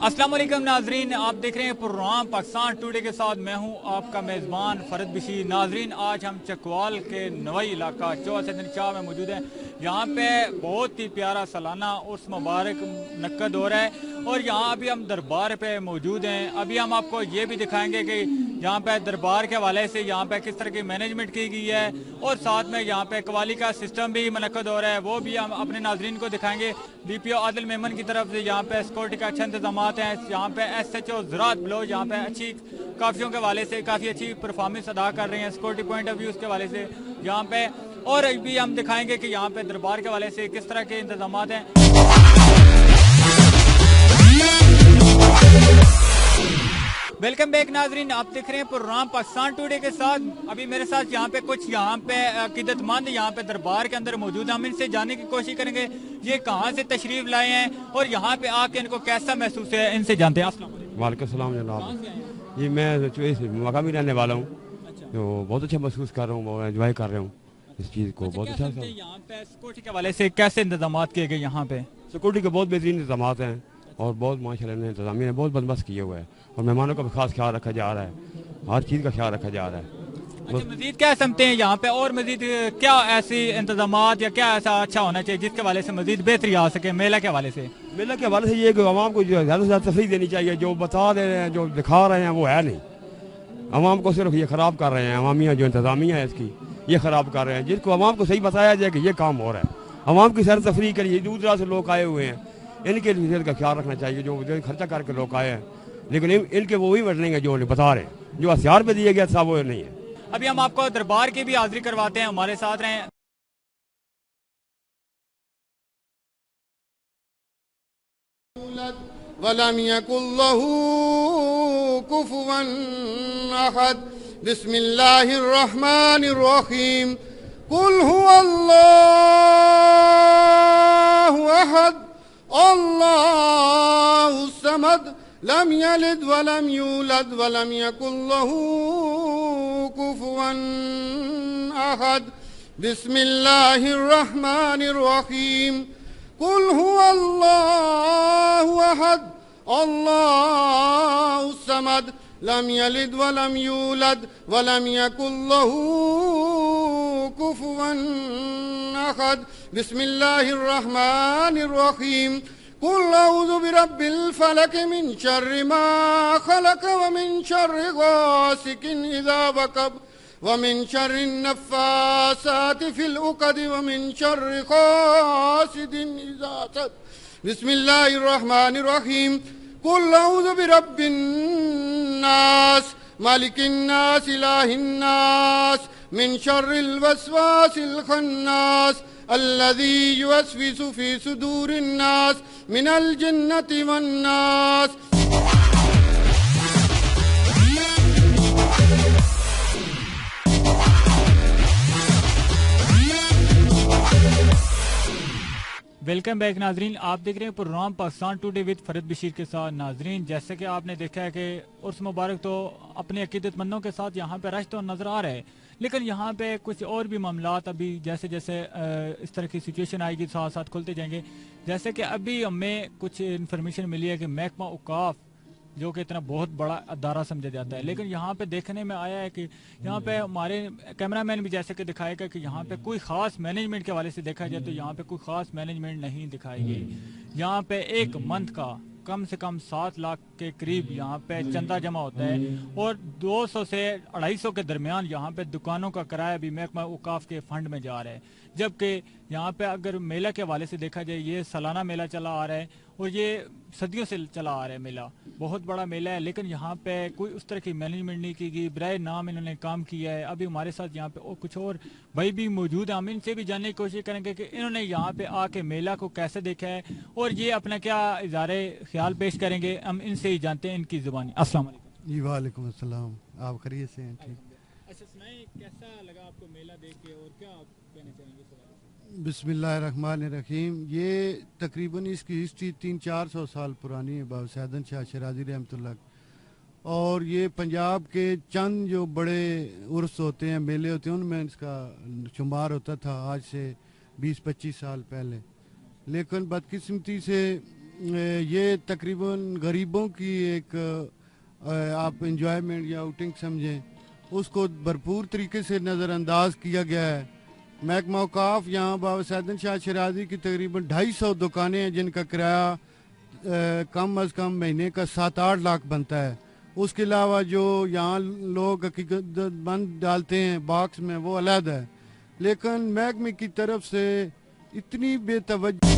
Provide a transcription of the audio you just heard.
अस्सलाम वालेकुम नाजरीन, आप देख रहे हैं प्रोग्राम पाकिस्तान टुडे के साथ मैं हूं आपका मेज़बान फरद बशीर। नाजरीन, आज हम चकवाल के नवई इलाका चौसदन शाह में मौजूद हैं। यहाँ पे बहुत ही प्यारा सालाना उर्स मुबारक मुनक्कद हो रहा है और यहाँ अभी हम दरबार पे मौजूद हैं। अभी हम आपको ये भी दिखाएंगे कि यहाँ पे दरबार के हवाले से यहाँ पे किस तरह की मैनेजमेंट की गई है और साथ में यहाँ पे कवाली का सिस्टम भी मुनक्कद हो रहा है, वो भी हम अपने नाजरीन को दिखाएंगे। DPO आदिल मेमन की तरफ से यहाँ पे सिक्योरिटी का अच्छा इंतजाम हैं। यहाँ पे SHO ज़राअत बलोच यहाँ पे अच्छी काफियों के हवाले से काफ़ी अच्छी परफॉर्मेंस अदा कर रहे हैं सिक्योरिटी पॉइंट ऑफ व्यू के हवाले से यहाँ पे। और भी हम दिखाएंगे कि यहाँ पे दरबार के हवाले से किस तरह के इंतजाम हैं। वेलकम बैक नाजरीन, आप देख रहे हैं प्रोग्राम पाकिस्तान टुडे के साथ। अभी मेरे साथ यहाँ पे कुछ यहाँ पे अकीदतमंद यहाँ पे दरबार के अंदर मौजूद हैं। हम इनसे जानने की कोशिश करेंगे ये कहाँ से तशरीफ लाए हैं और यहाँ पे आके इनको कैसा महसूस है, इनसे जानते हैं। अस्सलाम वालेकुम सलाम जनाब। जी मैं मकामी रहने वाला हूँ। तो बहुत अच्छा महसूस कर रहा हूँ, बहुत एंजॉय कर रहा हूँ इस चीज़ को। बहुत अच्छा यहाँ पे सिक्योरिटी के हवाले से कैसे इंतजाम किए गए यहाँ पे? सिक्योरिटी के बहुत बेहतरीन इंतजाम हैं और बहुत माशाल्लाह इंतजामिया ने बहुत बंदोबस्त किए हुए हैं और मेहमानों का भी खास ख्याल रखा जा रहा है, हर चीज़ का ख्याल रखा जा रहा है। अच्छा, मजीद क्या समझते हैं यहाँ पे और मजीद क्या ऐसी इंतजामात या क्या ऐसा अच्छा होना चाहिए जिसके हवाले से मजीद बेहतरी आ सके मेला के हवाले से? मेला के हवाले से ये कि आवाम को जो ज़्यादा से ज़्यादा तफरीह देनी चाहिए। जो बता रहे हैं, जो दिखा रहे हैं वो है नहीं, आवाम को सिर्फ ये ख़राब कर रहे हैं। अवामिया जो इंतजामिया है इसकी ये ख़राब कर रहे हैं। जिसको आवाम को सही बताया जाए कि ये काम हो रहा है, आवाम की सैर तफरीह के लिए दूर दराज से लोग आए हुए हैं, इनके लिए का ख्याल रखना चाहिए। जो खर्चा करके लोग आए हैं, लेकिन इनके वो ही बदलेंगे जो बता रहे हैं, जो हथियार पे दिए गए था वो नहीं है। अभी हम आपको दरबार की भी हाजिरी करवाते हैं, हमारे साथ रहें। वलम यकुल्लहु कुफुवन अहद। बिस्मिल्लाहिर रहमानिर रहीम। कुल हुवल्लाहु अहद अल्लाहु समद लम यलिद वलम यूलद वलम यकुल्लहु कुफुवन अहद। बिस्मिल्लाहिर रहमानिर रहीम। कुल हुवल्लाहु अहद अल्लाहु समद लम यलिद वलम यूलद वलम यकुल्लहु कुफुवन अहद। बिस्मिल्लाहिर रहमानिर रहीम। कुल अऊज़ु बिरब्बिल फलक मिन शर्रि मा खलक व मिन शर्रि गासिकिन इज़ा वक़ब व मिन शर्रि नफ़्फ़ासाति फ़िल उक़द व मिन शर्रि हासिदिन इज़ा हसद। बिस्मिल्लाहिर रहमानिर रहीम। कुल अऊज़ु बिरब्बिन नास मालिकिन नास इलाहिन नास मिन शर्रिल वस्वासिल खन्नास अल्लज़ी युवस्विसु फ़ी सुदूरिन नास मिनल जिन्नति वन नास। वेलकम बैक नाजरीन, आप देख रहे हैं programme Pakistan today with Farad Bashir के साथ। नाजरीन, जैसे कि आपने देखा है कि उर्स मुबारक तो अपने अकीदतमंदों के साथ यहाँ पे रश तो नज़र आ रहा है, लेकिन यहाँ पे कुछ और भी मामलात अभी जैसे जैसे इस तरह की सिचुएशन आएगी साथ साथ खुलते जाएंगे। जैसे कि अभी हमें कुछ इन्फॉर्मेशन मिली है कि महकमा औकाफ जो कि इतना बहुत बड़ा अदारा समझा जाता है, लेकिन यहाँ पे देखने में आया है कि यहाँ पे हमारे कैमरामैन भी जैसे कि दिखाएगा कि यहाँ पे कोई ख़ास मैनेजमेंट के हवाले से देखा जाए तो यहाँ पे कोई ख़ास मैनेजमेंट नहीं दिखाई गई। यहाँ पे एक मंथ का कम से कम 7 लाख के करीब यहाँ पे चंदा जमा होता है और 200 से 250 के दरमियान यहाँ पे दुकानों का किराया भी महकमा औकाफ के फंड में जा रहा है। जबकि यहाँ पे अगर मेला के हवाले से देखा जाए, ये सालाना मेला चला आ रहा है और ये सदियों से चला आ रहा है। मेला बहुत बड़ा मेला है, लेकिन यहाँ पे कोई उस तरह की मैनेजमेंट नहीं की गई, बराए नाम इन्होंने काम किया है। अभी हमारे साथ यहाँ पे और कुछ और भाई भी मौजूद हैं, हम इनसे भी जानने की कोशिश करेंगे कि इन्होंने यहाँ पे आके मेला को कैसे देखा है और ये अपना क्या इज़हारे ख्याल पेश करेंगे। हम इनसे ही जानते हैं इनकी ज़ुबानी। अस्सलाम वालेकुम। जी वालेकुम अस्सलाम। आप खैरियत से हैं? ठीक। अच्छा सुनाइए, कैसा लगा आपको मेला देख के और क्या आप कहना चाहेंगे? बिस्मिल्लाहिर्रहमानिर्रहीम। ये तकरीबन इसकी हिस्ट्री 300-400 साल पुरानी है, बाबा सैदन शाह शिराजी रहमतुल्लाह। और ये पंजाब के चंद जो बड़े उर्स होते हैं, मेले होते हैं, उनमें इसका शुमार होता था आज से 20-25 साल पहले। लेकिन बदकिस्मती से یہ تقریباً غریبوں کی ایک آپ انجوائمنٹ یا آؤٹنگ سمجھیں، اس کو بھرپور طریقے سے نظر انداز کیا گیا ہے۔ محکمہ اوقاف یہاں بابا سیدن شاہ شیرازی کی تقریباً 250 دکانیں ہیں جن کا کرایہ کم از کم مہینے کا 7-8 لاکھ بنتا ہے۔ اس کے علاوہ جو یہاں لوگ عقیدت مند ڈالتے ہیں باکس میں وہ علیحدہ ہے، لیکن محکمے کی طرف سے اتنی بے توجہ